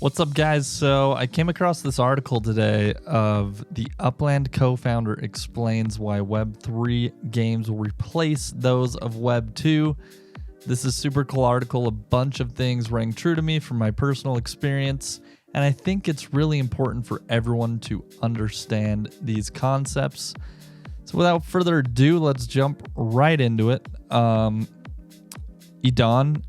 What's up, guys? So I came across this article today of the Upland co-founder explains why Web3 games will replace those of Web2. This is a super cool article. A bunch of things rang true to me from my personal experience, and I think it's really important for everyone to understand these concepts. So without further ado, let's jump right into it. Idan,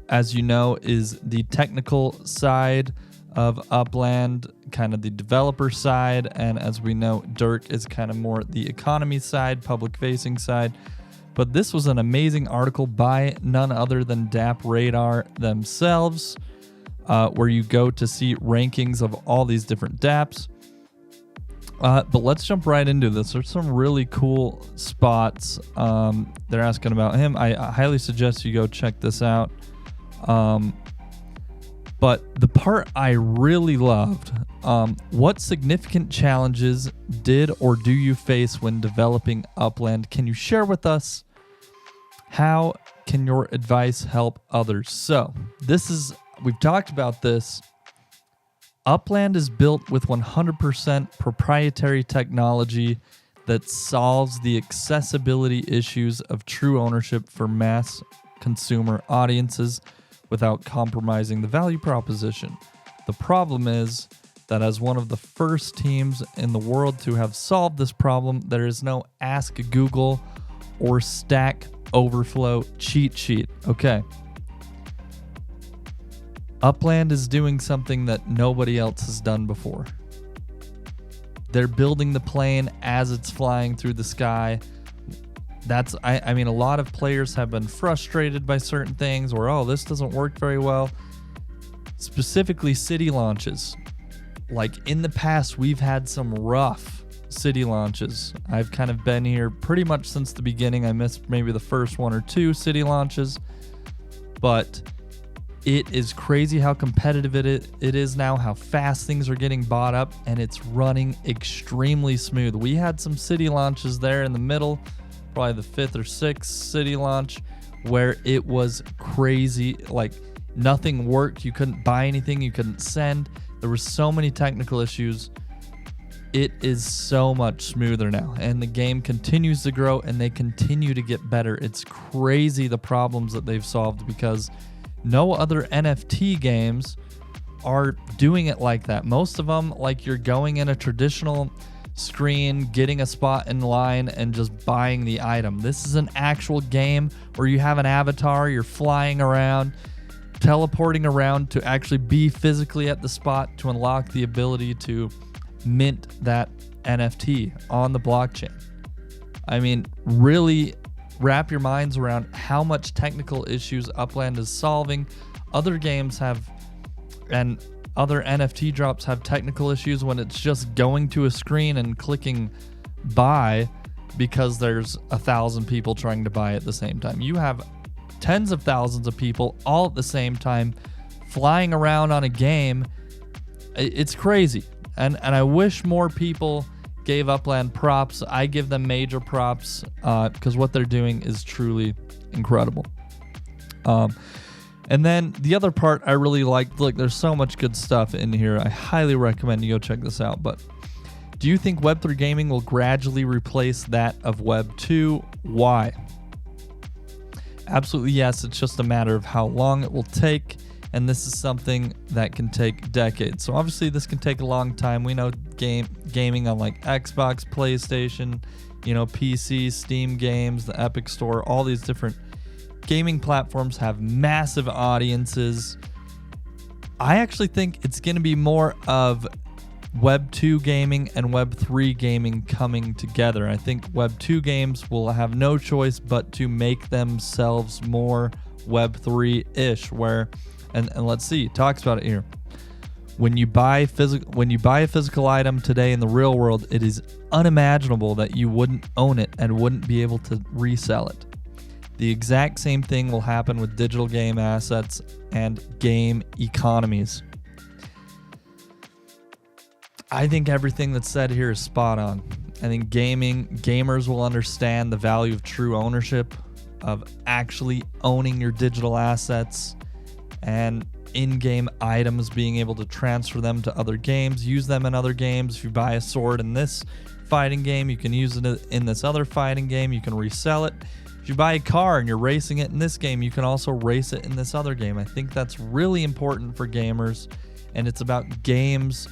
as you know, is the technical side of Upland, kind of the developer side, and as we know, Dirk is kind of more the economy side, public-facing side. But this was an amazing article by none other than DappRadar themselves, where you go to see rankings of all these different dApps. But let's jump right into this. There's some really cool spots. They're asking about him. I highly suggest you go check this out. But the part I really loved, what significant challenges did or do you face when developing Upland? Can you share with us? How can your advice help others? So we've talked about this. Upland is built with 100% proprietary technology that solves the accessibility issues of true ownership for mass consumer audiences without compromising the value proposition. The problem is that as one of the first teams in the world to have solved this problem, there is no Ask Google or Stack Overflow cheat sheet. Okay. Upland is doing something that nobody else has done before. They're building the plane as it's flying through the sky. I mean, a lot of players have been frustrated by certain things, or, oh, this doesn't work very well. Specifically, city launches. Like, in the past, we've had some rough city launches. I've kind of been here pretty much since the beginning. I missed maybe the first one or two city launches. But it is crazy how competitive it is now, how fast things are getting bought up, and it's running extremely smooth. We had some city launches there in the middle, probably the 5th or 6th city launch, where it was crazy. Like, nothing worked. You couldn't buy anything. You couldn't send. There were so many technical issues. It is so much smoother now, and the game continues to grow, and they continue to get better. It's crazy the problems that they've solved, because no other NFT games are doing it like that. Most of them, like, you're going in a traditional screen, getting a spot in line, and just buying the item. This is an actual game where you have an avatar, you're flying around, teleporting around to actually be physically at the spot to unlock the ability to mint that NFT on the blockchain. I mean, really wrap your minds around how much technical issues Upland is solving. Other games have, and other NFT drops have technical issues when it's just going to a screen and clicking buy because there's 1,000 people trying to buy at the same time. You have tens of thousands of people all at the same time flying around on a game. It's crazy. And I wish more people gave Upland props. I give them major props because what they're doing is truly incredible. And then the other part I really liked, look, there's so much good stuff in here. I highly recommend you go check this out. But do you think Web3 gaming will gradually replace that of Web2? Why? Absolutely yes. It's just a matter of how long it will take. And this is something that can take decades. So obviously this can take a long time. We know gaming on like Xbox, PlayStation, PC, Steam games, the Epic Store, all these different gaming platforms have massive audiences. I actually think it's going to be more of Web 2 gaming and Web 3 gaming coming together. I think Web 2 games will have no choice but to make themselves more Web 3-ish, where, and let's see, it talks about it here. When you buy a physical item today in the real world, it is unimaginable that you wouldn't own it and wouldn't be able to resell it. The exact same thing will happen with digital game assets and game economies. I think everything that's said here is spot on. I think gamers will understand the value of true ownership, of actually owning your digital assets, and in-game items, being able to transfer them to other games, use them in other games. If you buy a sword in this fighting game, you can use it in this other fighting game. You can resell it. If you buy a car and you're racing it in this game, you can also race it in this other game. I think that's really important for gamers, and it's about games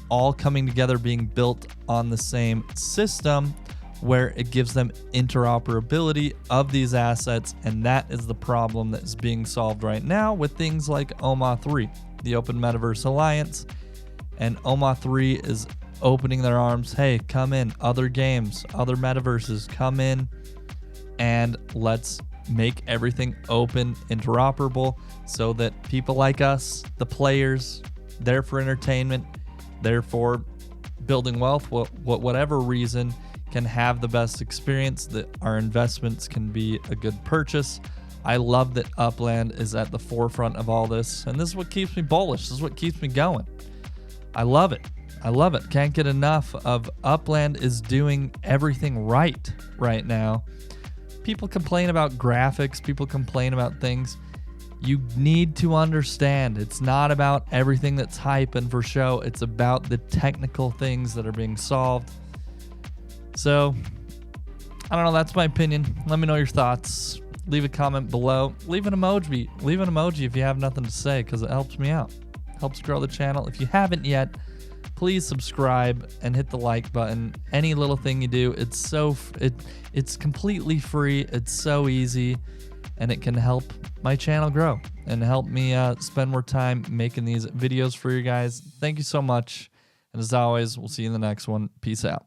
all coming together, being built on the same system, where it gives them interoperability of these assets, and that is the problem that is being solved right now with things like OMA 3, the Open Metaverse Alliance. And OMA 3 is opening their arms. Hey, come in, other games, other metaverses, come in, and let's make everything open, interoperable, so that people like us, the players, there for entertainment, there for building wealth, whatever reason, can have the best experience, that our investments can be a good purchase. I love that Upland is at the forefront of all this, and this is what keeps me bullish. This is what keeps me going. I love it. I love it. Can't get enough of Upland is doing everything right now. People complain about graphics. People complain about things. You need to understand, it's not about everything that's hype and for show. It's about the technical things that are being solved. So, I don't know. That's my opinion. Let me know your thoughts. Leave a comment below. Leave an emoji. Leave an emoji if you have nothing to say, because it helps me out. Helps grow the channel. If you haven't yet, please subscribe and hit the like button. Any little thing you do, it's completely free. It's so easy, and it can help my channel grow and help me spend more time making these videos for you guys. Thank you so much. And as always, we'll see you in the next one. Peace out.